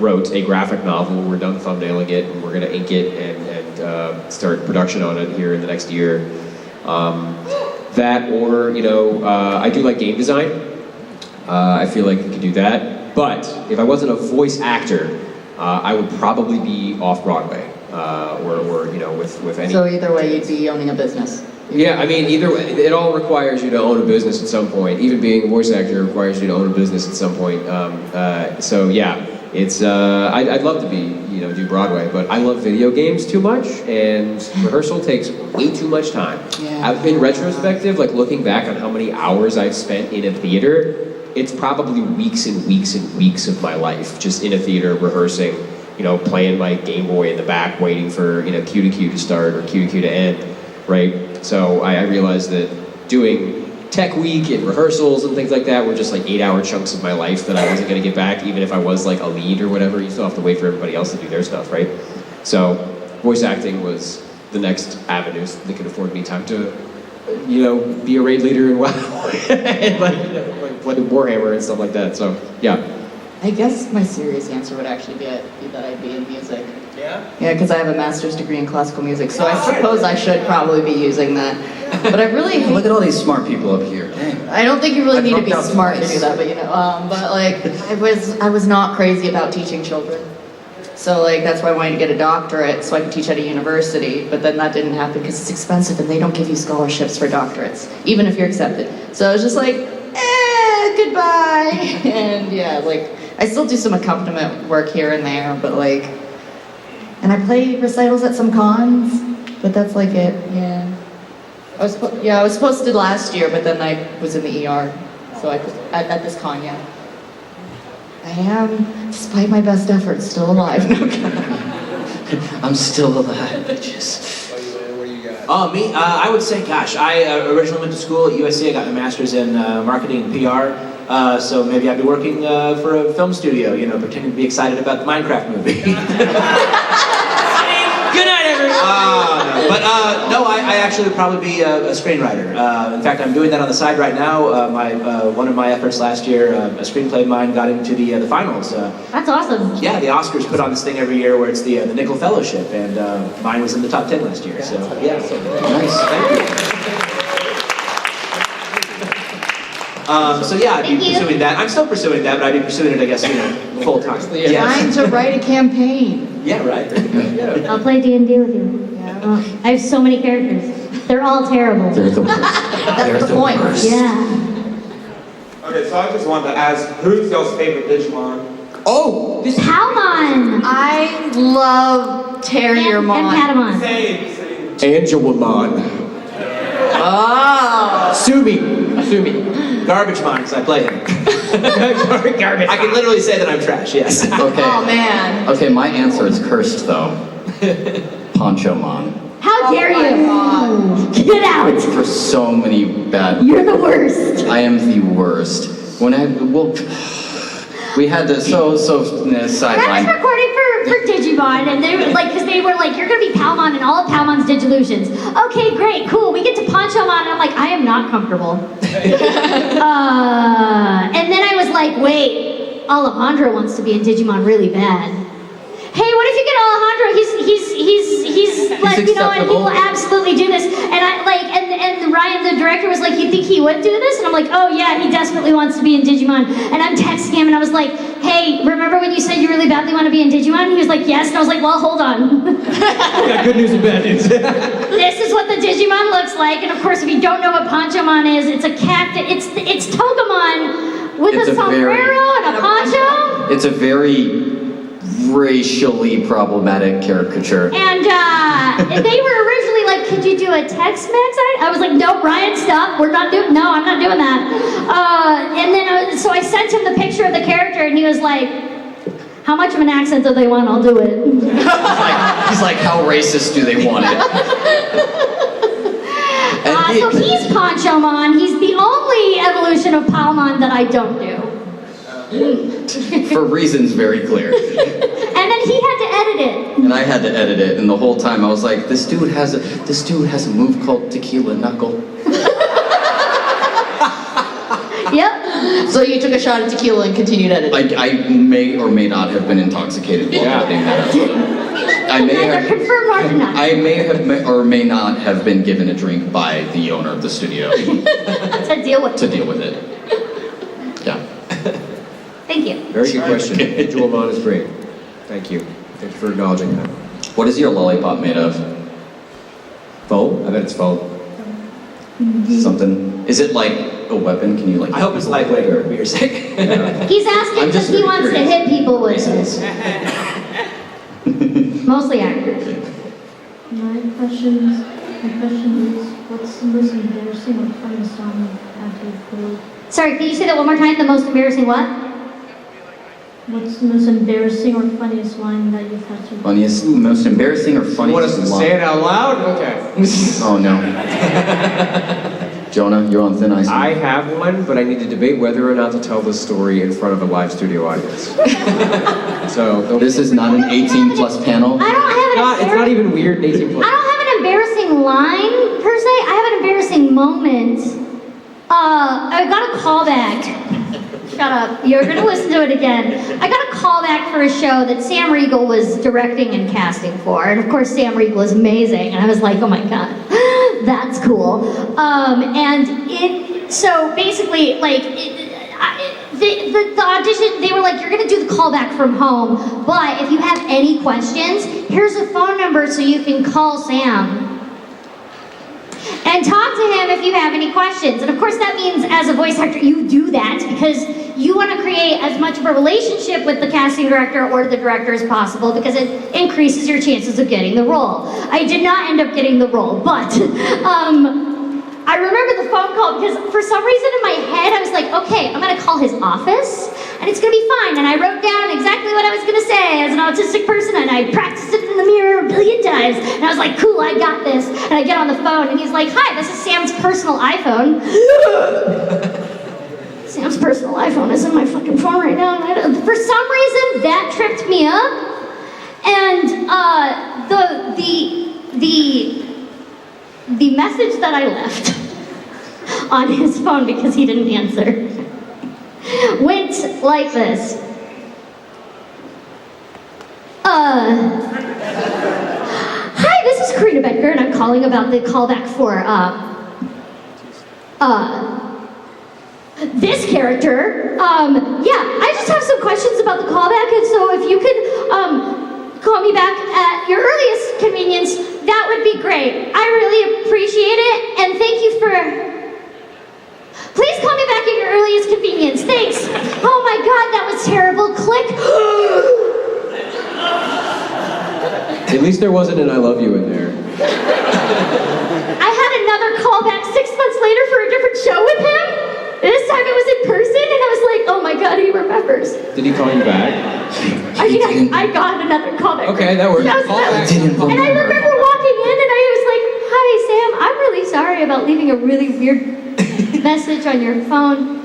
wrote a graphic novel. We're done thumbnailing it, and we're going to ink it and start production on it here in the next year. That, or I do like game design. I feel like I could do that. But if I wasn't a voice actor, I would probably be off Broadway, or with any. So either way, you'd be owning a business. Yeah, I mean, either way, it all requires you to own a business at some point. Even being a voice actor requires you to own a business at some point. So yeah, it's I'd love to be do Broadway, but I love video games too much, and rehearsal takes way too much time. Yeah. In retrospective, like looking back on how many hours I've spent in a theater, it's probably weeks and weeks and weeks of my life just in a theater rehearsing. Playing my Game Boy in the back, waiting for Q to Q to start or Q to Q to end, right? So I realized that doing tech week and rehearsals and things like that were just like 8-hour chunks of my life that I wasn't going to get back, even if I was like a lead or whatever. You still have to wait for everybody else to do their stuff, right? So voice acting was the next avenue that could afford me time to, be a raid leader and WoW and like play Warhammer and stuff like that. So yeah. I guess my serious answer would actually be that I'd be in music. Yeah? Yeah, because I have a master's degree in classical music, so I suppose I should probably be using that. But I really Look at all these smart people up here. Dang. I don't think you really I need to be dropped out smart to twice. do that, but like I was not crazy about teaching children. So like that's why I wanted to get a doctorate so I could teach at a university, but then that didn't happen because it's expensive and they don't give you scholarships for doctorates, even if you're accepted. So I was just like, goodbye. And yeah, like I still do some accompaniment work here and there, but like, and I play recitals at some cons, but that's like it, yeah. I was supposed to last year, but then I was in the ER, so at this con, yeah. I am, despite my best efforts, still alive. I'm still alive, bitches. Oh, me? I would say, gosh, I originally went to school at USC. I got my master's in marketing and PR. So maybe I'd be working for a film studio, pretending to be excited about the Minecraft movie. Good night, everyone. No, I actually would probably be a screenwriter. In fact, I'm doing that on the side right now. One of my efforts last year, a screenplay of mine got into the finals. That's awesome. Yeah, the Oscars put on this thing every year where it's the Nickel Fellowship, and mine was in the top 10 last year. So yeah, Nice. thank you. So yeah, I'd be Thank you. pursuing that. I'm still pursuing that, but I'd be pursuing it, I guess, full time. Trying to write a campaign. Yeah, right. I'll play D&D with you. I have so many characters. They're all terrible. They're the worst. That's the point. Yeah. Okay, so I just wanted to ask, who's your favorite Digimon? Oh, this Palmon. I love And Terriermon. Patamon. Same. Angelamon. Oh. Sue me. Garbage Mon, because I play him. Garbage. I can literally say that I'm trash, yes. Okay. Oh man. Okay, my answer is cursed though. Ponchomon. How dare you? God. Get out. For so many bad. You're the worst. I am the worst. We had to I was sideline. recording for Digimon, and they were like, because they were like, you're gonna be Palmon and all of Palmon's Digilutions. Okay, great, cool. We get to Ponchomon, and I'm like, I am not comfortable. And then I was like, wait, Alejandro wants to be in Digimon really bad. Hey, what if you get Alejandro? He's like, you know, and he will absolutely do this. And I like, and Ryan, the director, was like, you think he would do this? And I'm like, oh yeah, he desperately wants to be in Digimon. And I'm texting him, and I was like, hey, remember when you said you really badly want to be in Digimon? And he was like, yes. And I was like, well, hold on. Got good news and bad news. This is what the Digimon looks like. And of course, if you don't know what Ponchomon is, it's a cactus. It's Togemon with a sombrero and a poncho. It's a very racially problematic caricature. And they were originally like, could you do a Tex-Mex? I was like, no, Brian, stop. No, I'm not doing that. And then, so I sent him the picture of the character, and he was like, how much of an accent do they want? I'll do it. He's like, how racist do they want it? So he's Ponchomon. He's the only evolution of Palmon that I don't do. For reasons very clear. And then he had to edit it. And I had to edit it, and the whole time I was like, this dude has a move called Tequila Knuckle. Yep. So you took a shot of tequila and continued editing. I may or may not have been intoxicated while editing that. Neither confirmed nor denied. I may have or may not have been given a drink by the owner of the studio To deal with it. Yeah. Thank you. Very good question. Angelamon is great. Thank you. Thanks for acknowledging that. What is your lollipop made of? Foam? I bet it's foam. Something. Is it like a weapon? Can you like? I hope it's lightweight for your sake. Yeah. He's asking because he wants to hit people with it. Mostly actors. My question is, what's the most embarrassing or funniest song you've had to record? Sorry, can you say that one more time? The most embarrassing what? What's the most embarrassing or funniest line that you've had to record? Most embarrassing or funniest You want us to line? say it out loud? Okay. Oh no. Jonah, you're on thin ice. I have one, but I need to debate whether or not to tell this story in front of a live studio audience. So this is not an 18+ panel. I don't have It's not even weird. 18+. I don't have an embarrassing line per se. I have an embarrassing moment. I got a callback. Shut up. You're gonna listen to it again. I got a callback for a show that Sam Riegel was directing and casting for, and of course Sam Riegel is amazing, and I was like, oh my god, that's cool. So basically, like, the audition, they were like, you're gonna do the callback from home, but if you have any questions, here's a phone number so you can call Sam. And talk to him if you have any questions. And of course that means as a voice actor, you do that because you want to create as much of a relationship with the casting director or the director as possible because it increases your chances of getting the role. I did not end up getting the role, but I remember the phone call because for some reason in my head I was like, okay, I'm going to call his office and it's going to be fine. And I wrote down exactly what I was going to say as an autistic person and I practiced it in the mirror a billion times. And I was like, cool, I got this. And I get on the phone and he's like, hi, this is Sam's personal iPhone. Sam's personal iPhone is in my fucking phone right now. And for some reason, that tripped me up. And the message that I left on his phone because he didn't answer went like this. Hi, this is Corina Boettger, and I'm calling about the callback for this character. I just have some questions about the callback, and so if you could call me back at your earliest convenience, that would be great. I really appreciate it, and thank you for... Please call me back at your earliest convenience. Thanks. Oh my God, that was terrible. Click. At least there wasn't an I love you in there. I had another callback 6 months later for a different show with him. This time it was in person, and I was like, oh my God, he remembers. Did he call you back? I got another callback. Okay, that worked. And I remember walking in, and I was like, hi, Sam, I'm really sorry about leaving a really weird message on your phone.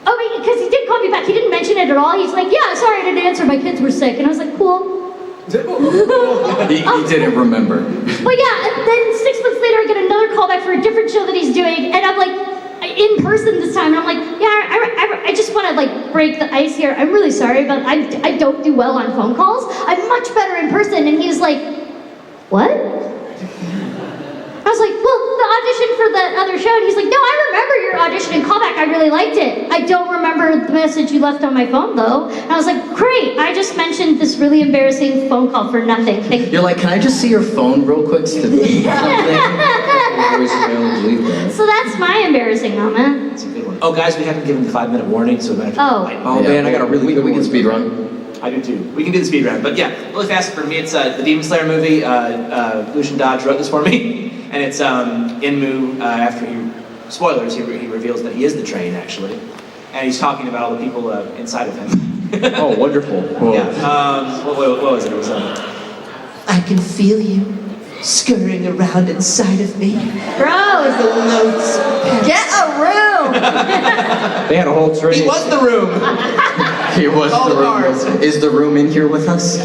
Oh, because he did call me back. He didn't mention it at all. He's like, yeah, sorry I didn't answer. My kids were sick. And I was like, cool. He didn't remember. But yeah, and then 6 months later, I get another callback for a different show that he's doing, and I'm like, in person this time, and I'm like, yeah, I just want to like break the ice here. I'm really sorry, but I don't do well on phone calls. I'm much better in person. And he was like, what? I was like, well, the audition for the other show, and he's like, no, I remember your audition and callback. I really liked it. I don't remember the message you left on my phone, though. And I was like, great. I just mentioned this really embarrassing phone call for nothing. Thank you. You're like, can I just see your phone real quick? So that's my embarrassing moment. That's a good one. Oh, guys, we haven't given the 5-minute warning, so we have to... Oh. Oh, man, I got a really good We can one. speed run. I do too. We can do the speed round, but yeah, really fast for me. It's the Demon Slayer movie. Lucian Dodge wrote this for me, and it's Inmu after spoilers. He reveals that he is the train actually, and he's talking about all the people inside of him. Oh, wonderful. Cool. Yeah. What was it? It was I can feel you scurrying around inside of me. Gross. Get a room! They had a whole train. He was the room. He was All the the cars. room. Is the room in here with us?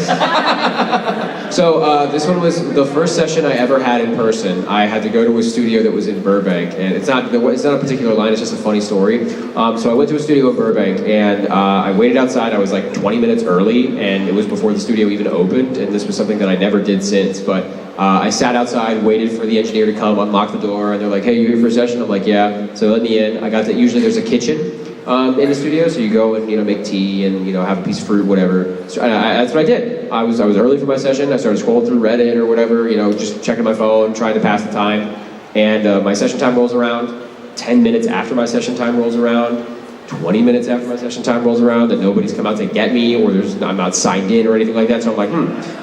So this one was the first session I ever had in person. I had to go to a studio that was in Burbank, and it's not a particular line. It's just a funny story. So I went to a studio in Burbank, and I waited outside. I was like 20 minutes early, and it was before the studio even opened. And this was something that I never did since. But I sat outside, waited for the engineer to come, unlock the door, and they're like, "Hey, you here for a session?" I'm like, "Yeah." So let me in. I got that. Usually there's a kitchen in the studio, so you go and make tea and have a piece of fruit, whatever. So that's what I did. I was early for my session. I started scrolling through Reddit or whatever, just checking my phone, trying to pass the time. And my session time rolls around. 10 minutes after my session time rolls around. 20 minutes after my session time rolls around, and nobody's come out to get me, or I'm not signed in or anything like that. So I'm like,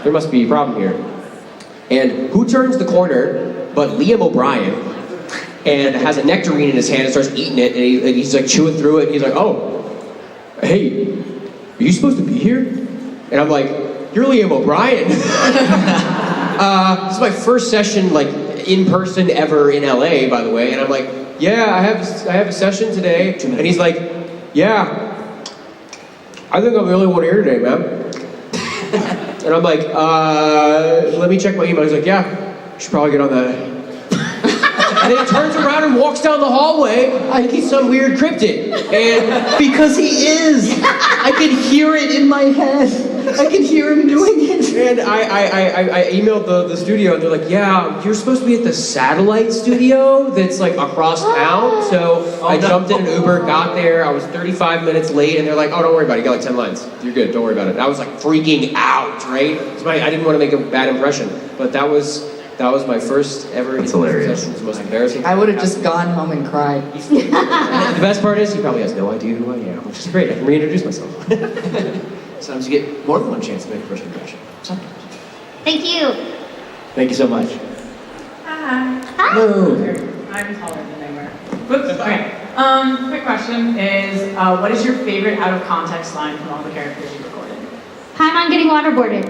there must be a problem here. And who turns the corner but Liam O'Brien? And has a nectarine in his hand and starts eating it, and he's like chewing through it, and he's like, oh, hey, are you supposed to be here? And I'm like, you're Liam O'Brien. This is my first session, like, in person ever in LA, by the way, and I'm like, yeah, I have a session today, and he's like, yeah, I think I'm the only one here today, man. And I'm like, let me check my email. He's like, yeah, you should probably get on that. And then he turns around and walks down the hallway like he's some weird cryptid. And Because he is! I can hear it in my head. I can hear him doing it. And I emailed the studio, and they're like, yeah, you're supposed to be at the satellite studio that's like across town. So I jumped in an Uber, got there, I was 35 minutes late, and they're like, oh, don't worry about it, you got like 10 lines. You're good, don't worry about it. And I was like freaking out, right? So I didn't want to make a bad impression, but that was my first ever hilarious. session. It was the most embarrassing. I would have just gone home and cried. And the best part is he probably has no idea who I am, which is great. I can reintroduce myself. Sometimes you get more than one chance to make a first impression. Sometimes. Thank you. Thank you so much. Hi. Hello. I'm taller than they were. Whoops, okay. Quick question is, what is your favorite out of context line from all the characters you recorded? Paimon getting waterboarded.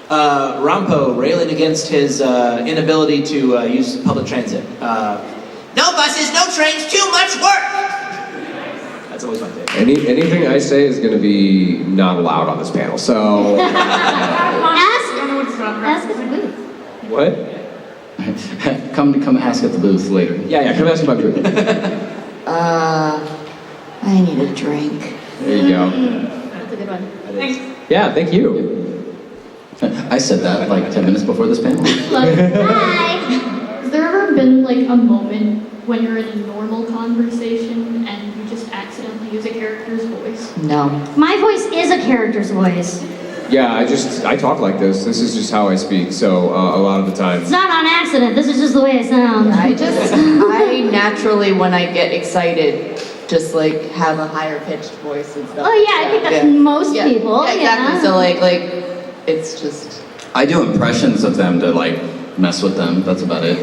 Rampo railing against his inability to use public transit. No buses, no trains, too much work! That's always my favorite. Anything I say is going to be not allowed on this panel. So Ask at the booth. what? Come ask at the booth later. Yeah, come ask my booth. I need a drink. There you go. That's a good one. Thanks. Yeah, thank you. I said that like 10 minutes before this panel. Hi. Has there ever been like a moment when you're in a normal conversation and you just accidentally use a character's voice? No. My voice is a character's voice. Yeah, I talk like this. This is just how I speak. So a lot of the time. It's not on accident. This is just the way I sound. I naturally, when I get excited, just like have a higher pitched voice and stuff. Oh yeah, I think that's most people. Yeah, exactly. Yeah. So like it's just. I do impressions of them to like mess with them. That's about it.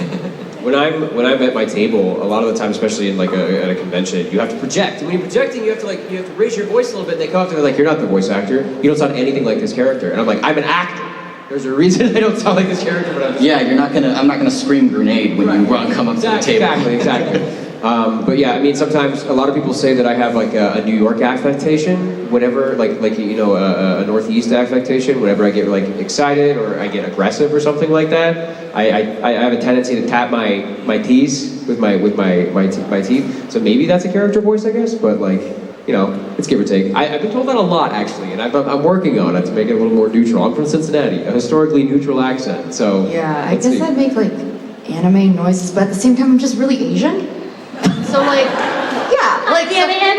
When I'm at my table, a lot of the time, especially in like at a convention, you have to project. And when you're projecting, you have to raise your voice a little bit. And they come up to me like, "You're not the voice actor. You don't sound anything like this character." And I'm like, "I'm an actor. There's a reason I don't sound like this character." But I'm not gonna scream grenade when you come up to the table. Exactly. But yeah, I mean, sometimes a lot of people say that I have like a New York affectation. Whenever, a Northeast affectation. Whenever I get like excited or I get aggressive or something like that, I have a tendency to tap my teeth with my teeth. So maybe that's a character voice, I guess. But it's give or take. I've been told that a lot actually, and I'm working on it to make it a little more neutral. I'm from Cincinnati, a historically neutral accent. So yeah, I guess I make like anime noises, but at the same time, I'm just really Asian. So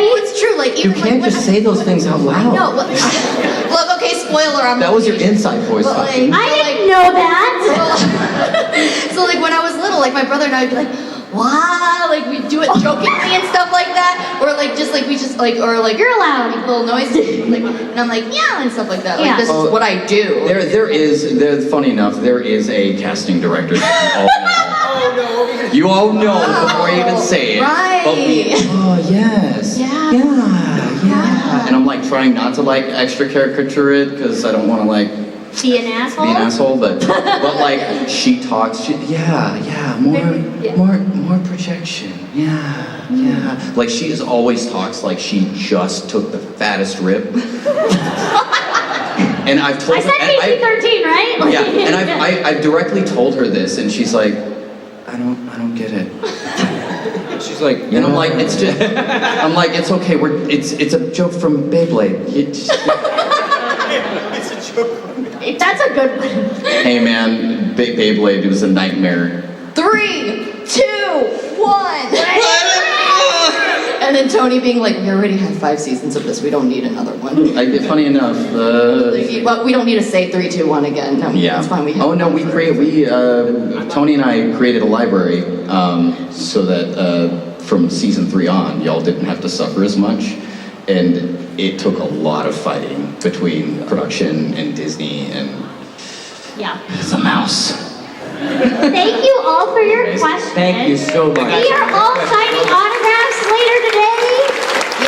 it's true. Like You can't just say those things out loud. No, look, okay, spoiler. That was your inside voice. But, talking. I didn't know that. So when I was little, like my brother and I would be like, wow, like we do it jokingly and stuff like that, or you're allowed, like little noises, and I'm like yeah and stuff like that. Like this is what I do. There's funny enough, there is a casting director. You all know before you even say it. Right. Yes. Yeah. And I'm like trying not to like extra caricature it because I don't want to like be an asshole. But like she talks. More projection. Yeah. Like she always talks like she just took the fattest rib. And I've told I said PG-13, right? Yeah, and I've directly told her this, and she's like, I don't get it. She's like, and I'm like, it's just, I'm like, it's okay. It's a joke from Beyblade. It's a joke from Beyblade. That's a good one. Hey man, Beyblade, it was a nightmare. 3, 2, 1. And then Tony being like, we already have 5 seasons of this. We don't need another one. Funny enough. But we don't need to say 3, 2, 1 again. No, yeah. It's fine. Tony and I created a library so that from season 3 on, y'all didn't have to suffer as much. And it took a lot of fighting between production and Disney and the mouse. Thank you all for your questions. Thank you so much. We are all signing autographs later today.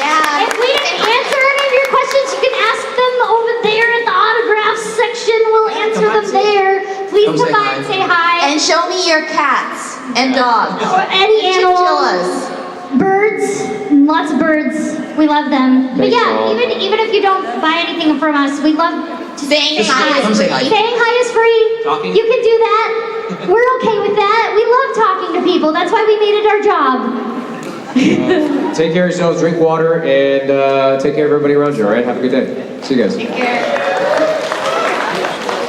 Yeah. If we didn't answer any of your questions, you can ask them over there in the autographs section. We'll answer them there. Please come by and say hi. And show me your cats and dogs. Or any animals. Birds. Lots of birds. We love them. But yeah, even if you don't buy anything from us, we love saying hi. Come say hi. Saying hi is free. Talking. You can do that. We're okay with that. We love talking to people. That's why we made it our job. Take care of yourselves, drink water, and take care of everybody around you, all right? Have a good day. See you guys. Take care.